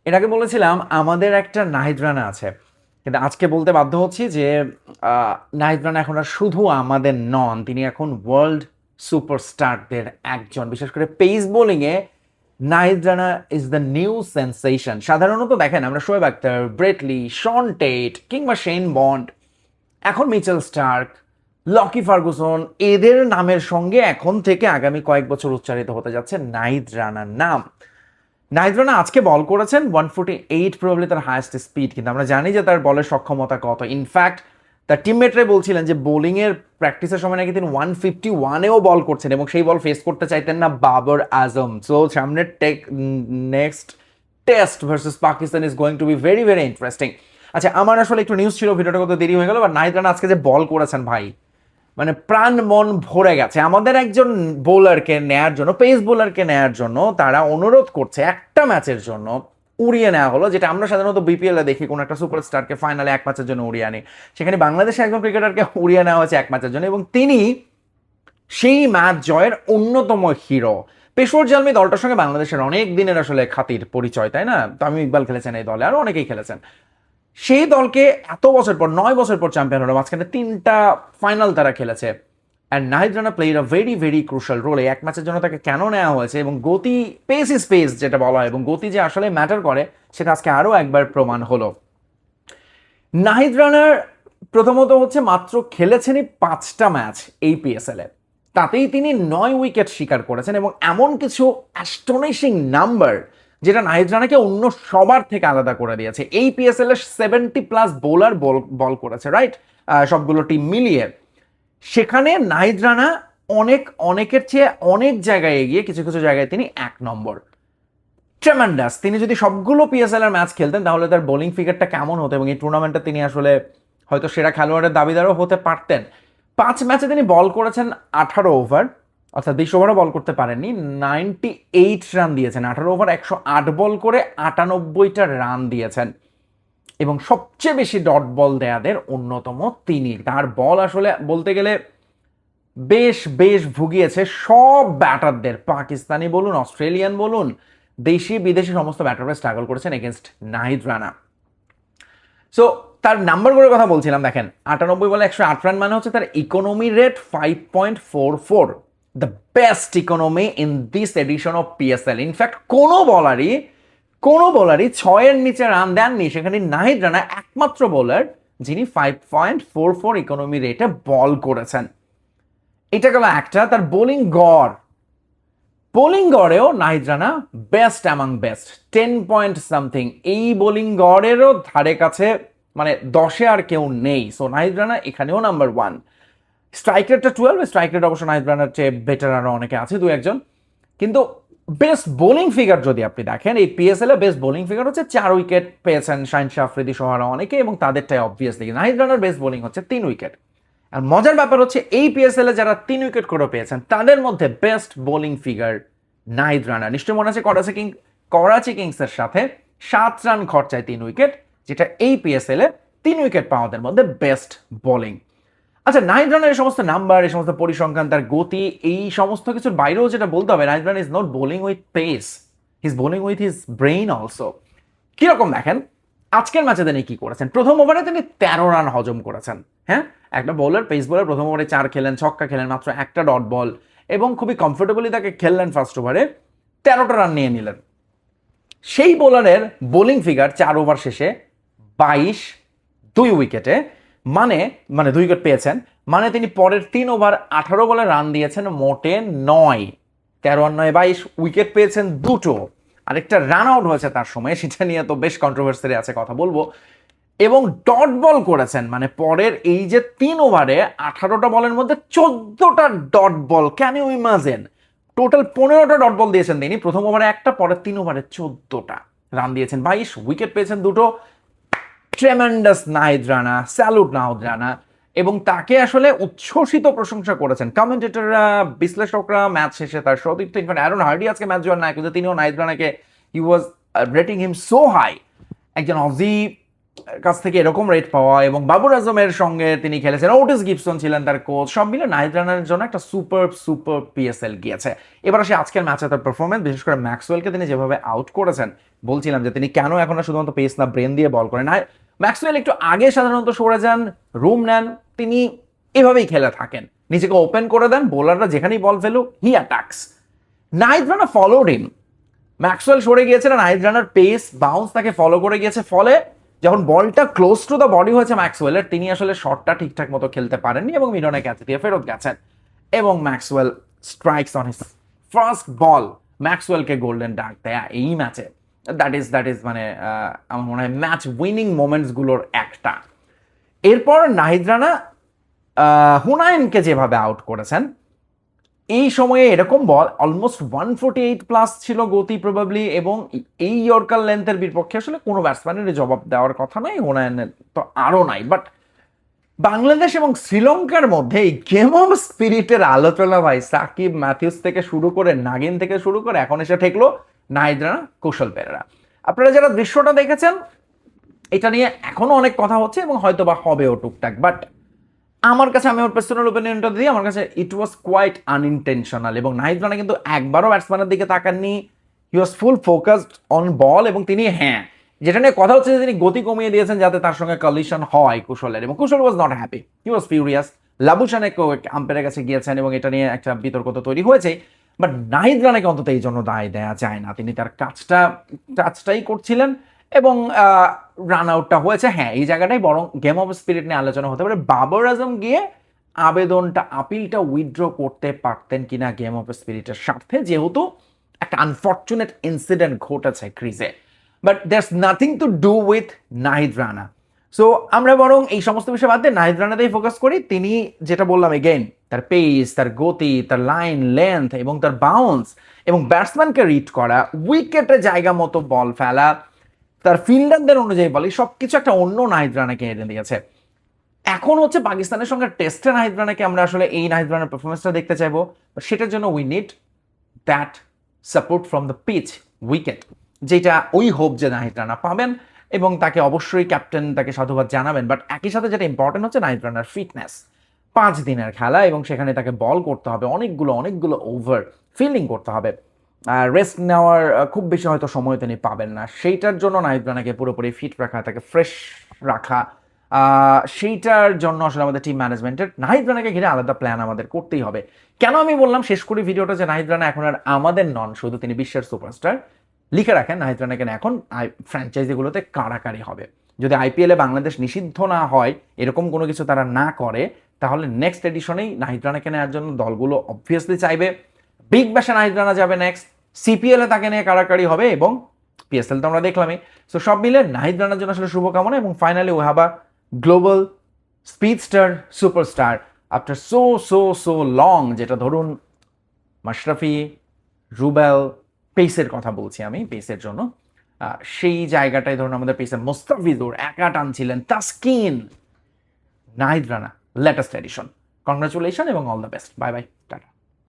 এটাকে বলেছিলাম আমাদের একটা নাহিদ রানা আছে, কিন্তু আজকে বলতে বাধ্য হচ্ছি যে নাহিদ রানা এখন আর শুধু আমাদের নন, তিনি এখন ওয়ার্ল্ড সুপারস্টারদের একজন। বিশেষ করে পেস বোলিংয়ে Nahid Rana is the new sensation. সাধারণত দেখেন আমরা Shoaib Akhtar, Brett Lee, Shaun Tait কিংবা শেন বন্ড, এখন মিচেল স্টার্ক, লকি ফার্গুসন, এদের নামের সঙ্গে এখন থেকে আগামী কয়েক বছর উচ্চারিত হতে যাচ্ছে নাহিদ রানার নাম। নাহিদ রানা আজকে বল করেছেন 148, প্রবাবলি তার হায়েস্ট স্পিড, কিন্তু আমরা জানি যে তার বলের সক্ষমতা কত। ইনফ্যাক্ট তার টিমমেটরাই বলছিলেন যে বোলিংয়ের প্র্যাকটিসের সময় নাকি তিনি 151-এও বল করছেন এবং সেই বল ফেস করতে চাইতেন না বাবর আজম। সো সামনের next test versus Pakistan is going to be very very interesting. আচ্ছা, আমার আসলে একটু নিউজ ছিল, ভিডিওটা কত দেরি হয়ে গেল, বাট নাহিদ রানা আজকে যে বল করেছেন ভাই, মানে প্রাণ মন ভরে গেছে। আমাদের একজন বোলারকে নেয়ার জন্য, পেস বোলারকে নেয়ার জন্য তারা অনুরোধ করছে একটা ম্যাচের জন্য উড়িয়ে নেওয়া হলো, যেটা আমরা সাধারণত বিপিএল এ দেখি কোন একটা সুপারস্টারকে ফাইনালে এক ম্যাচের জন্য উড়িয়ে আনি। সেখানে বাংলাদেশে একজন ক্রিকেটারকে উড়িয়ে নেওয়া হয়েছে এক ম্যাচের জন্য এবং তিনি সেই ম্যাচ জয়ের অন্যতম হিরো। পেশোয়ার জালমি দলটার সঙ্গে বাংলাদেশের অনেক দিনের আসলে খাতির পরিচয়, তাই না? তামিম ইকবাল খেলেছেন এই দলে, আরো অনেকেই খেলেছেন। সেই দলকে এত বছর পর, 9 বছর পর চ্যাম্পিয়ন হলো, মাঝখানে 3টা ফাইনাল তারা খেলেছে। And Nahid Rana played a very very crucial role. এই এক ম্যাচের জন্য তাকে কেন নেওয়া হয়েছে এবং গতি, পেস ইজ পেস যেটা বলা হয়, এবং গতি যে আসলে ম্যাটার করে সেটা আজকে আরও একবার প্রমাণ হলো। নাহিদ রানার প্রথমত হচ্ছে মাত্র খেলেছেনই 5টা ম্যাচ এই পিএসএল এ, তাতেই তিনি 9 উইকেট শিকার করেছেন এবং এমন কিছু অ্যাস্টনিশিং নাম্বার যেটা নাহিদ রানাকে অন্য সবার থেকে আলাদা করে দিয়েছে। এই পিএসএল এ 70+ বোলার বল করেছে, রাইট? সবগুলো টিম মিলিয়ে সেখানে নাহিদ রানা অনেকের চেয়ে অনেক জায়গায় এগিয়ে, কিছু কিছু জায়গায় তিনি 1 নম্বর। ট্রেমেন্ডাস। তিনি যদি সবগুলো পিএসএল এর ম্যাচ খেলতেন তাহলে তার বোলিং ফিগারটা কেমন হতো, এবং এই টুর্নামেন্টে তিনি আসলে হয়তো সেরা খেলোয়াড়ের দাবিদারও হতে পারতেন। 5 ম্যাচে তিনি বল করেছেন 18 ওভার, অর্থাৎ 20 ওভারও বল করতে পারেননি। 98 রান দিয়েছেন, 18 ওভার 108 বল করে 98টা রান দিয়েছেন এবং সবচেয়ে বেশি ডট বল দেয়াদের অন্যতম তিনি। তার বল আসলে বলতে গেলে বেশ বেশ ভুগিয়েছে সব ব্যাটারদের, পাকিস্তানি বলুন, অস্ট্রেলিয়ান বলুন, দেশি বিদেশি সমস্ত ব্যাটাররা স্ট্রাগল করেছেন এগেনস্ট নাহিদ রানা। সো তার নাম্বারগুলোর কথা বলছিলাম, দেখেন 98 বলে 108 রান মানে হচ্ছে তার economy rate 5.44, the best economy in this edition of PSL. In fact কোনো বোলারই 6-এর নিচে রান দেননি, সেখানে নাহিদ রানা একমাত্র বোলার যিনি 5.44 ইকোনমি রেটে বল করেছেন। এটা গেল একটা। তার বোলিং গড়েও Nahid Rana best among best, 10 point something. এই বোলিং গড়েরও ধারে কাছে মানে 10-এ আর কেউ নেই। সো নাহিদ রানা এখানেও নাম্বার 1। স্ট্রাইক রেটটা 12, স্ট্রাইক রেট অবশ্য নাহিদ রানার চেয়ে বেটার আরও অনেকে আছে, দু একজন। কিন্তু বেস্ট বোলিং ফিগার যদি আপনি দেখেন, এই পিএসএল এ বেস্ট বোলিং ফিগার হচ্ছে 4 উইকেট পেয়েছেন শাহিন শাহ আফ্রিদি সহ আরও অনেকে, এবং তাদেরটাই অবভিয়াসলি নাহিদ রানার বেস্ট বোলিং হচ্ছে 3 উইকেট। আর মজার ব্যাপার হচ্ছে এই পিএসএল এ যারা 3 উইকেট করে পেয়েছেন তাদের মধ্যে best bowling figure Nahid Rana. নিশ্চয় মনে আছে করাচি কিংসের সাথে 7 রান খরচায় 3 উইকেট, যেটা এই পিএসএল এ 3 উইকেট পাওয়াদের মধ্যে বেস্ট বোলিং। আচ্ছা, নাহিদ রানার এই সমস্ত নাম্বার, এই সমস্ত পরিসংখ্যান, তার গতি, এই সমস্ত কিছুর বাইরেও যেটা বলতে হবে, Nahid Rana is not bowling with pace, he is bowling with his brain also. কিরকম দেখেন আজকের ম্যাচে তিনি কি করেছেন। প্রথম ওভারে তিনি 13 রান হজম করেছেন। হ্যাঁ, একটা বোলার, পেস বোলার, প্রথম ওভারে 4 খেলেন, ছক্কা খেলেন, মাত্র একটা ডট বল এবং খুবই কমফোর্টেবলি তাকে খেললেন। ফার্স্ট ওভারে 13টা রান নিয়ে নিলেন। সেই বোলারের বোলিং ফিগার 4 ওভার শেষে 22, 2 উইকেটে, মানে 2 উইকেট পেয়েছেন, মানে তিনি পরের 3 ওভার 18 বলে রান দিয়েছেন মোটে 9। 13 আর 9 22, উইকেট পেয়েছেন দুটো, আরেকটা রান আউট হয়েছে তার সময়, সেটা নিয়ে তো বেশ কন্ট্রোভার্সি আছে, কথা বলবো। এবং ডট বল করেছেন, মানে পরের এই যে 3 ওভারে 18টা বলের মধ্যে 14টা dot ball. Can you imagine? Total 15টা ডট বল দিয়েছেন তিনি, প্রথম ওভারে একটা, পরের 3 ওভারে 14টা রান দিয়েছেন, 22, উইকেট পেয়েছেন দুটো। Tremendous Nahid Rana, salute Nahid Rana. এবং তাকে আসলে উচ্ছ্বসিত প্রশংসা করেছেন কমেন্টেটররা, বিশ্লেষকরা, ম্যাচ শেষে তার সতীর্থ। ইনফ্যাক্ট অ্যারন হার্ডি আজকে ম্যাচ জয়েন না, কিন্তু তিনিও নাহিদ রানাকে, হি ওয়াজ রেটিং হিম সো হাই। একজন অজি কাছ থেকে এরকম রেট পাওয়া এবং বাবর আজমের সঙ্গে তিনি খেলেছেন, ওটিস গিবসন ছিলেন তার কোচ, সব মিলে নাহিদ রানার জন্য একটা সুপার সুপার পিএসএল গিয়েছে। এবার আসে আজকের ম্যাচে তার পারফরমেন্স, বিশেষ করে ম্যাক্সওয়েলকে তিনি যেভাবে আউট করেছেন, বলছিলাম যে তিনি কেন এখন আর শুধুমাত্র পেস না ব্রেন দিয়ে বল করেন। ম্যাক্সওয়েল একটু আগে সাধারণত সরে যান, রুম নেন, তিনি এভাবেই খেলে থাকেন, নিজেকে ওপেন করে দেন, বোলাররা যেখানেই বল ফেলুক হি অ্যাটাক্স। নাহিদ রানা ফলোড হিম, ম্যাক্সওয়েল সরে গিয়েছেন, নাহিদ রানার পেস বাউন্স তাকে ফলো করে গিয়েছে, ফলে যখন বলটা ক্লোজ টু দ্য বডি হয়েছে ম্যাক্সওয়েলের, তিনি আসলে শটটা ঠিকঠাক মতো খেলতে পারেননি এবং মিডনে ক্যাচ দিয়ে ফেরত গেছেন এবং Maxwell strikes on his first ball, ম্যাক্সওয়েলকে গোল্ডেন ডাক দেয়া এই ম্যাচে দ্যাট ইজ মানে আমার মনে হয় ম্যাচ উইনিং মোমেন্টসগুলোর একটা। এরপর নাহিদ রানা হুনায়নকে যেভাবে আউট করেছেন, এই সময়ে এরকম বল অলমোস্ট 148+ ছিল গতি প্রবাবলি, এবং এই ইয়র্কার লেন্থের বিপক্ষে আসলে কোনো ব্যাটসম্যানের জবাব দেওয়ার কথা নয়, হুনায়নের তো আরও নাই। বাট বাংলাদেশ এবং শ্রীলঙ্কার মধ্যে এই গেম অফ স্পিরিটের আলোচনা ভাই, সাকিব ম্যাথিউস থেকে শুরু করে নাগিন থেকে শুরু করে এখন এসে ঠেকলো নাহিদ রানা, কৌশল পেরেরা। আপনারা যারা দৃশ্যটা দেখেছেন, এটা নিয়ে এখনো অনেক কথা হচ্ছে এবং হয়তো বা হবেও টুকটাক, বাট আমার কাছে, আমি আমার পার্সোনাল ওপিনিয়নটা দিই, আমার কাছে ইট ওয়াজ কোয়াইট আনইনটেনশনাল। এবং নাহিদ রানা কিন্তু একবারও ব্যাটসম্যানের দিকে তাকাননি, হি ওয়াজ ফুল ফোকাসড অন বল। এবং তিনি, হ্যাঁ, যেটা নিয়ে কথা হচ্ছে যে তিনি গতি কমিয়ে দিয়েছেন যাতে তার সঙ্গে কলিশন হয় কুশলের, এবং Kusal was not happy, he was furious. Labuschagne আম্পায়ারের কাছে গিয়েছেন এবং এটা নিয়ে একটা বিতর্ক তো তৈরি হয়েছে, বাট নাহিদ রানাকে অন্তত এই জন্য দায় দেওয়া যায় না, তিনি তার কাজটাই করছিলেন এবং রান আউটটা হয়েছে। হ্যাঁ, এই জায়গাটাই বরং গেম অফ স্পিরিট নিয়ে আলোচনা হতে পারে, বাবর আজম গিয়ে আপিলটা উইথড্র করতে পারতেন কিনা গেম অফ স্পিরিটের স্বার্থে, যেহেতু একটা আনফর্চুনেট ইনসিডেন্ট ঘটেছে ক্রিজে, but that's nothing to do with Nahid Rana. So আমরা বরং এই সমস্ত বিষয় বাদ দিয়ে নাহিদ রানাতেই ফোকাস করি। তিনি যেটা বললাম এগেইন, তার পেস, তার গতি, তার লাইন লেন্থ এবং তার বাউন্স এবং ব্যাটসম্যানকে রিড করা, উইকেটে জায়গা মতো বল ফেলা, তার ফিল্ডারদের অনুযায়ী বলে, সবকিছু একটা অন্য নাহিদ রানাকে এনে দিয়েছে। এখন হচ্ছে পাকিস্তানের সঙ্গে টেস্টে নাহিদ রানাকে আমরা আসলে এই নাহিদ রানার পারফরমেন্সটা দেখতে চাইবো, সেটার জন্য we need that support from the pitch, wicket, যেটা ওই হোপ যে নাহিদ রানা পাবেন এবং তাকে অবশ্যই ক্যাপ্টেন তাকে সাধুবাদ জানাবেন। বাট একই সাথে যেটা ইম্পর্টেন্ট হচ্ছে নাহিদ রানার ফিটনেস, 5 দিনের খেলা এবং সেখানে তাকে বল করতে হবে অনেকগুলো ওভার, ফিল্ডিং করতে হবে, রেস্ট নেওয়ার খুব বেশি হয়তো সময় তিনি পাবেন না। সেইটার জন্য নাহিদ রানাকে পুরোপুরি ফিট রাখা, তাকে ফ্রেশ রাখা, সেইটার জন্য আসলে আমাদের টিম ম্যানেজমেন্টের নাহিদ রানাকে ঘিরে আলাদা প্ল্যান আমাদের করতেই হবে। কেন আমি বললাম শেষ করি ভিডিওটা যে নাহিদ রানা এখন আর আমাদের নন, শুধু তিনি বিশ্বের সুপারস্টার। লিখে রাখেন নাহিদ রানা কেন এখন ফ্র্যাঞ্চাইজিগুলোতে কাড়াকাড়ি হবে। যদি আইপিএলে বাংলাদেশ নিষিদ্ধ না হয়, এরকম কোনো কিছু তারা না করে, তাহলে নেক্সট এডিশনেই নাহিদ রানাকে নেওয়ার জন্য দলগুলো অবভিয়াসলি চাইবে। বিগ ব্যাশে নাহিদ রানা যাবে নেক্সট, সিপিএলে তাকে নিয়ে কাড়াকাড়ি হবে এবং পিএসএল তো আমরা দেখলামই। সো সব মিলে নাহিদ রানার জন্য আসলে শুভকামনা, এবং finally we have a global speedster superstar after so long, যেটা ধরুন মাশরাফি, রুবেল, পেসের কথা বলছি আমি, পেসের জন্য সেই জায়গাটায় ধরুন আমাদের পেসের মোস্তাফিজুর একা টানছিলেন, Taskin, Nahid Rana latest edition. Congratulation এবং all the best, bye bye, tata.